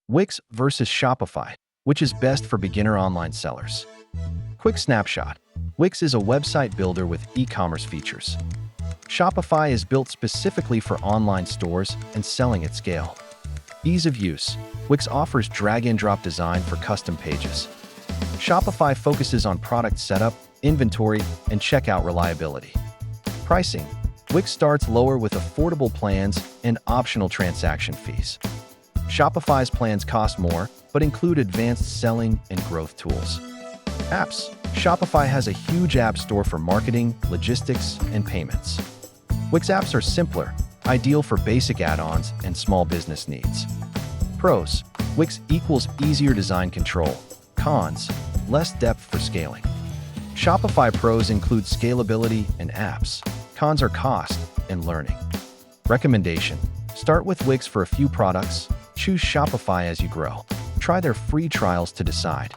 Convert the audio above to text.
Wix versus Shopify, which is best for beginner online sellers. Quick snapshot. Wix is a website builder with e-commerce features. Shopify is built specifically for online stores and selling at scale. Ease of use. Wix offers drag-and-drop design for custom pages. Shopify focuses on product setup, inventory, and checkout reliability. Pricing. Wix starts lower with affordable plans and optional transaction fees. Shopify's plans cost more, but include advanced selling and growth tools. Apps. Shopify has a huge app store for marketing, logistics, and payments. Wix apps are simpler, ideal for basic add-ons and small business needs. Pros. Wix equals easier design control. Cons. Less depth for scaling. Shopify pros include scalability and apps. Cons are cost and learning. Recommendation. Start with Wix for a few products. Choose Shopify as you grow. Try their free trials to decide.